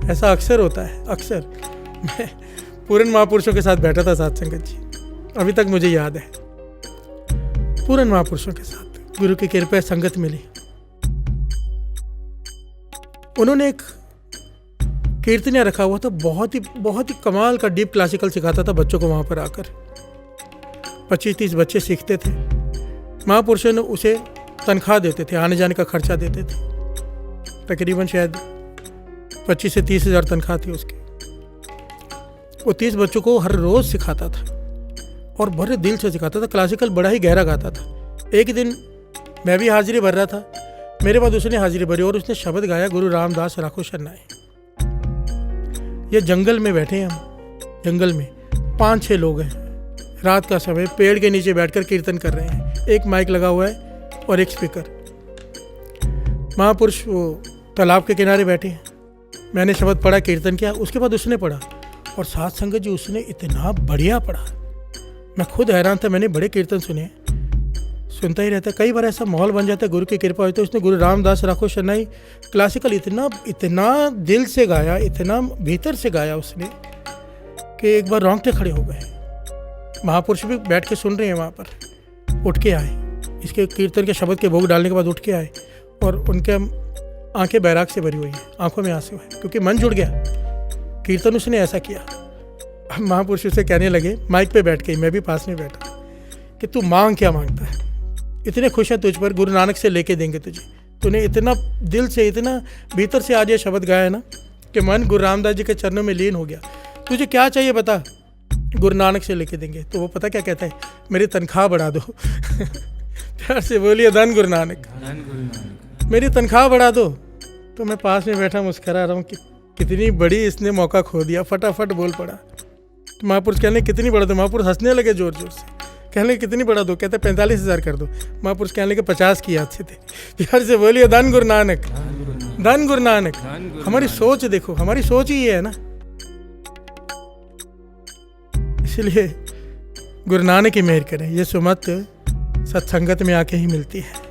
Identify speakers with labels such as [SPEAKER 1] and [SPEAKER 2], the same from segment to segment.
[SPEAKER 1] ऐसा अक्सर होता है, अक्सर। मैं पूर्ण महापुरुषों के साथ बैठा था साथ संगत जी, अभी तक मुझे याद है। पूर्ण महापुरुषों के साथ गुरु की कृपा संगत मिली। उन्होंने एक कीर्तनिया रखा हुआ था, बहुत ही कमाल का डीप क्लासिकल सिखाता था बच्चों को। वहाँ पर आकर 25-30 बच्चे सीखते थे। महापुरुषों ने उसे तनख्वाह देते थे, आने जाने का खर्चा देते थे। तकरीबन शायद 25 से 30 हज़ार तनख्वाह थी उसकी। वो 30 बच्चों को हर रोज़ सिखाता था और बड़े दिल से सिखाता था। क्लासिकल बड़ा ही गहरा गाता था। एक दिन मैं भी हाजिरी भर रहा था, मेरे बाद उसने हाजिरी भरी और उसने शब्द गाया, गुरु रामदास राखो शरनाई। ये जंगल में बैठे हैं हम, जंगल में 5-6 लोग हैं, रात का समय, पेड़ के नीचे बैठकर कीर्तन कर रहे हैं। एक माइक लगा हुआ है और एक स्पीकर। महापुरुष वो तालाब के किनारे बैठे हैं। मैंने शब्द पढ़ा, कीर्तन किया, उसके बाद उसने पढ़ा और साथ संगत जी उसने इतना बढ़िया पढ़ा, मैं खुद हैरान था। मैंने बड़े कीर्तन सुने, सुनता ही रहता। कई बार ऐसा माहौल बन जाता है, गुरु की कृपा होती है। उसने गुरु रामदास राखो शरनाई क्लासिकल इतना दिल से गाया, इतना भीतर से गाया उसने कि एक बार रोंगटे खड़े हो गए। महापुरुष भी बैठ के सुन रहे हैं वहाँ पर, उठ के आए। इसके कीर्तन के शब्द के भोग डालने के बाद उठ के आए और उनके आंखें बैराग से भरी हुई हैं, आंखों में आंसू है, क्योंकि मन जुड़ गया। कीर्तन उसने ऐसा किया। महापुरुष उसे कहने लगे, माइक पे बैठ के, मैं भी पास में बैठा, कि तू मांग क्या मांगता है, इतने खुश हैं तुझ पर, गुरु नानक से लेके देंगे तुझे। तूने इतना दिल से, इतना भीतर से आज ये शब्द गाया है ना कि मन गुरु रामदास जी के चरणों में लीन हो गया। तुझे क्या चाहिए बता, गुरु नानक से लेके देंगे। तो वो पता क्या कहता है, मेरी तनख्वाह बढ़ा दो। प्यार से बोलिए धन गुरु नानक, मेरी तनख्वाह बढ़ा दो। तो मैं पास में बैठा मुस्करा रहा हूँ कि कितनी बड़ी इसने मौका खो दिया, फटाफट बोल पड़ा। तो महापुरुष कहने कितनी बढ़ा दो, महापुरुष हंसने लगे जोर जोर से। कहने कितनी बढ़ा दो, कहते 45,000 कर दो। महापुरुष कहने लगे 50 की याद से थे। प्यार से बोलिए धन गुरु नानक, धन गुरु नानक। हमारी सोच देखो, हमारी सोच ही ये है ना। इसलिए गुरु नानक की मेहर करें। ये सुमत सत्संगत में आके ही मिलती है।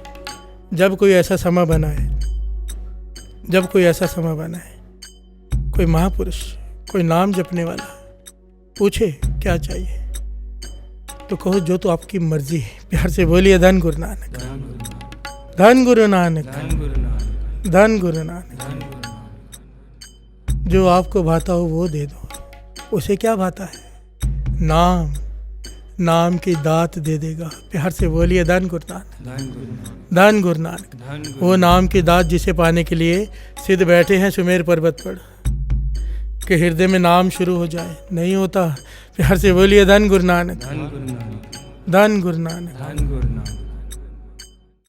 [SPEAKER 1] जब कोई ऐसा समा बना है, जब कोई ऐसा समा बना है, कोई महापुरुष, कोई नाम जपने वाला पूछे क्या चाहिए, तो कहो जो तो आपकी मर्जी है। प्यार से बोलिए धन गुरु नानक, धन गुरु नानक, धन गुरु नानक। जो आपको भाता हो वो दे दो। उसे क्या भाता है, नाम, नाम की दात दे देगा। प्यार से बोलिए धन गुरु नानक, धन गुरु नानक। वो नाम की दात जिसे पाने के लिए सिद्ध बैठे हैं सुमेर पर्वत पर, कि हृदय में नाम शुरू हो जाए, नहीं होता। प्यार से बोलिए धन गुरु नानक, धन गुरु नानक।